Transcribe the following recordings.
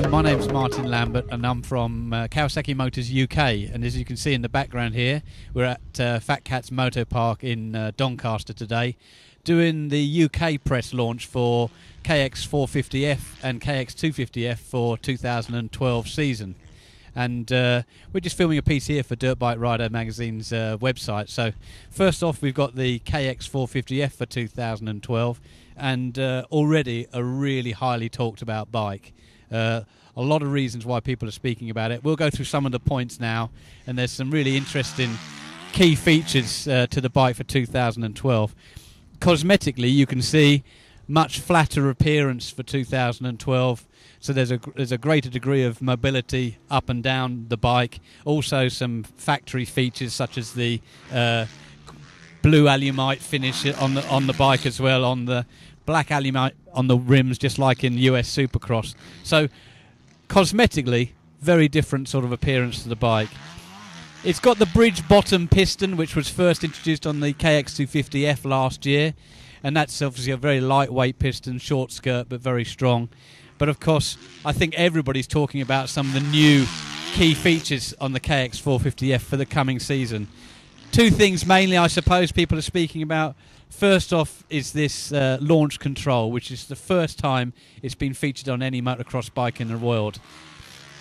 My name's Martin Lambert and I'm from Kawasaki Motors UK, and as you can see in the background here, we're at Fat Cat's Moto Park in Doncaster today doing the UK press launch for KX450F and KX250F for 2012 season. And we're just filming a piece here for Dirt Bike Rider magazine's website. So first off, we've got the KX450F for 2012, and already a really highly talked about bike. A lot of reasons why people are speaking about it. We'll go through some of the points now, and there's some really interesting key features to the bike for 2012. Cosmetically, you can see much flatter appearance for 2012, so there's a greater degree of mobility up and down the bike. Also some factory features such as the blue alumite finish on the bike as well, on the black alumite on the rims, just like in US Supercross. So cosmetically, very different sort of appearance to the bike. It's got the bridge bottom piston, which was first introduced on the KX250F last year, and that's obviously a very lightweight piston, short skirt but very strong. But of course, I think everybody's talking about some of the new key features on the KX450F for the coming season. Two things mainly, I suppose, people are speaking about. First off is this launch control, which is the first time it's been featured on any motocross bike in the world.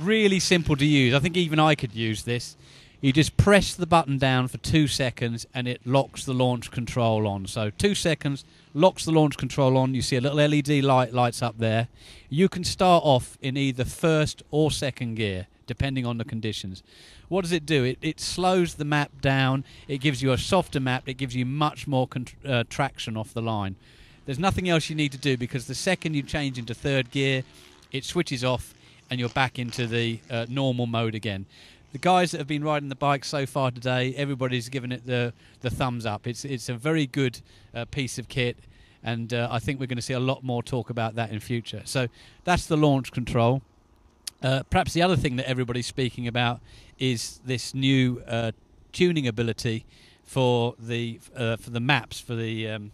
Really simple to use. I think even I could use this. You just press the button down for 2 seconds and it locks the launch control on. So 2 seconds, locks the launch control on. You see a little LED light lights up there. You can start off in either first or second gear, depending on the conditions. What does it do? It slows the map down. It gives you a softer map. It gives you much more traction off the line. There's nothing else you need to do, because the second you change into third gear, it switches off and you're back into the normal mode again. The guys that have been riding the bike so far today, everybody's given it the thumbs up. It's a very good piece of kit, and I think we're going to see a lot more talk about that in future. So that's the launch control. Perhaps the other thing that everybody's speaking about is this new tuning ability for the maps for the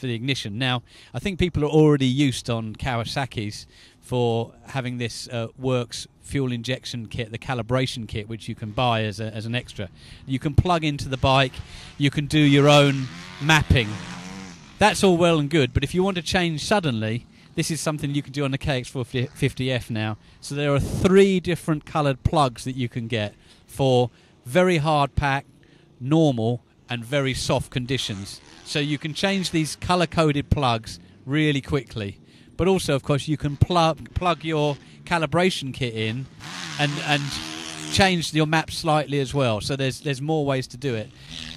ignition. Now, I think people are already used on Kawasaki's for having this works fuel injection kit, the calibration kit, which you can buy as an extra. You can plug into the bike. You can do your own mapping. That's all well and good, but if you want to change suddenly, this is something you can do on the KX450F now. So there are 3 different coloured plugs that you can get for very hard pack, normal and very soft conditions. So you can change these colour-coded plugs really quickly. But also, of course, you can plug your calibration kit in and change your map slightly as well. So there's more ways to do it.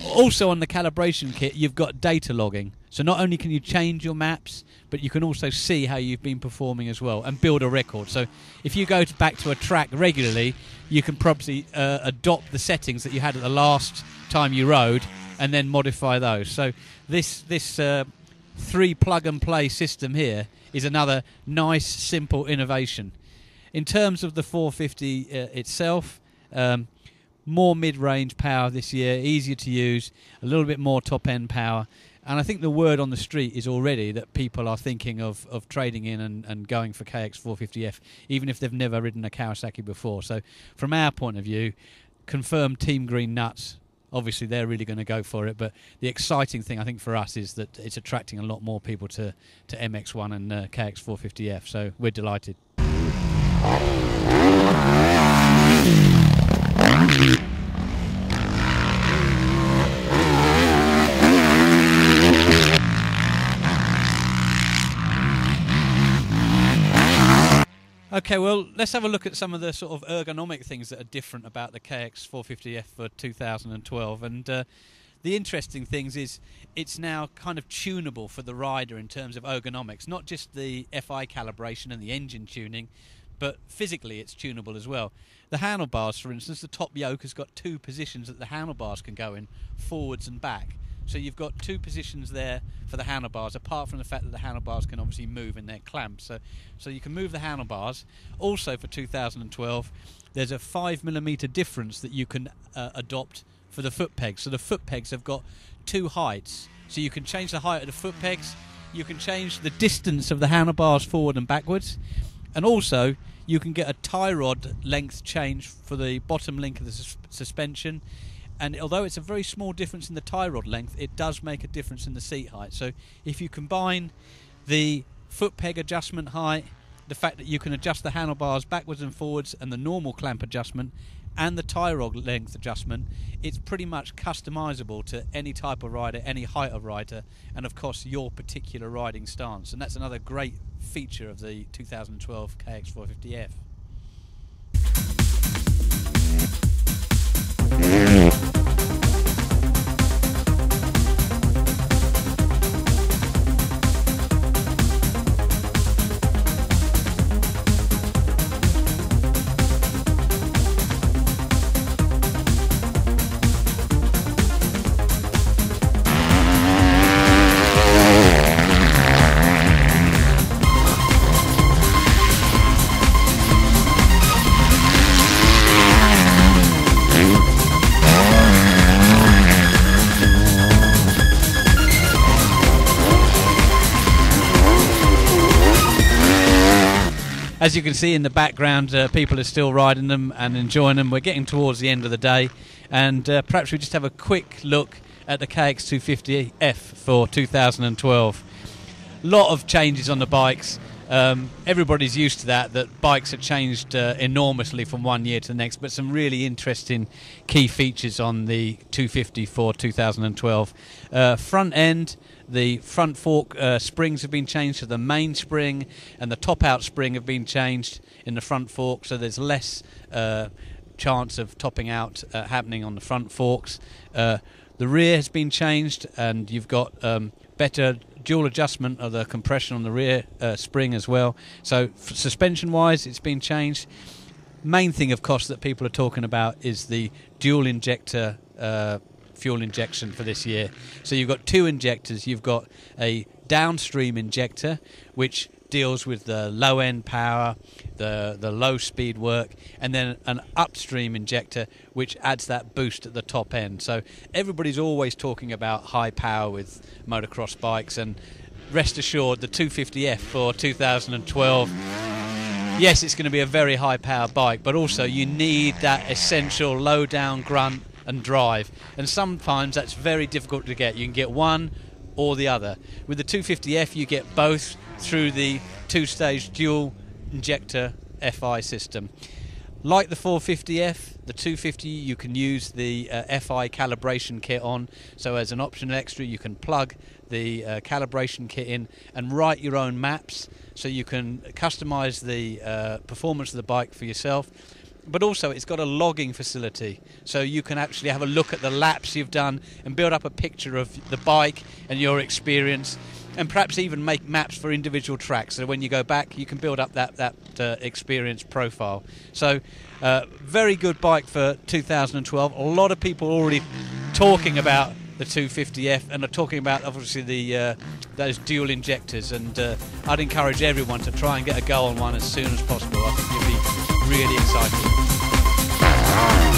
Also on the calibration kit, you've got data logging. So not only can you change your maps, but you can also see how you've been performing as well and build a record. So if you go back to a track regularly, you can probably adopt the settings that you had at the last time you rode and then modify those. So this 3 plug and play system here is another nice, simple innovation. In terms of the 450 itself, more mid-range power this year, easier to use, a little bit more top-end power. And I think the word on the street is already that people are thinking of trading in and going for KX450F, even if they've never ridden a Kawasaki before. So from our point of view, confirmed Team Green nuts. Obviously, they're really going to go for it. But the exciting thing, I think, for us is that it's attracting a lot more people to MX-1 and KX450F. So we're delighted. Okay, well, let's have a look at some of the sort of ergonomic things that are different about the KX450F for 2012. And the interesting things is it's now kind of tunable for the rider in terms of ergonomics, not just the FI calibration and the engine tuning, but physically it's tunable as well. The handlebars, for instance, the top yoke has got two positions that the handlebars can go in, forwards and back. So you've got two positions there for the handlebars, apart from the fact that the handlebars can obviously move in their clamps. So you can move the handlebars. Also for 2012, there's a 5mm difference that you can adopt for the foot pegs. So the foot pegs have got two heights. So you can change the height of the foot pegs, you can change the distance of the handlebars forward and backwards, and also you can get a tie rod length change for the bottom link of the suspension. And although it's a very small difference in the tie rod length, it does make a difference in the seat height. So if you combine the foot peg adjustment height, the fact that you can adjust the handlebars backwards and forwards, and the normal clamp adjustment, and the tie rod length adjustment, it's pretty much customizable to any type of rider, any height of rider, and of course your particular riding stance. And that's another great feature of the 2012 KX450F. As you can see in the background, people are still riding them and enjoying them. We're getting towards the end of the day, and perhaps we just have a quick look at the KX250F for 2012. A lot of changes on the bikes. Everybody's used to that bikes have changed enormously from one year to the next, but some really interesting key features on the 250 for 2012. Front end, the front fork springs have been changed to the main spring, and the top out spring have been changed in the front fork, so there's less chance of topping out happening on the front forks. The rear has been changed, and you've got better dual adjustment of the compression on the rear spring as well. So suspension wise, it's been changed. Main thing, of course, that people are talking about is the dual injector fuel injection for this year. So you've got two injectors. You've got a downstream injector, which deals with the low end power, the low speed work, and then an upstream injector which adds that boost at the top end. So everybody's always talking about high power with motocross bikes, and rest assured the 250F for 2012, yes, it's going to be a very high power bike, but also you need that essential low down grunt and drive, and sometimes that's very difficult to get. You can get one or the other. With the 250F you get both through the two-stage dual injector FI system. Like the 450F, the 250 you can use the FI calibration kit on, so as an optional extra you can plug the calibration kit in and write your own maps, so you can customize the performance of the bike for yourself. But also it's got a logging facility, so you can actually have a look at the laps you've done and build up a picture of the bike and your experience, and perhaps even make maps for individual tracks, so when you go back you can build up that experience profile. So very good bike for 2012. A lot of people already talking about the 250F and are talking about obviously the those dual injectors, and I'd encourage everyone to try and get a go on one as soon as possible. I think you'll be really exciting.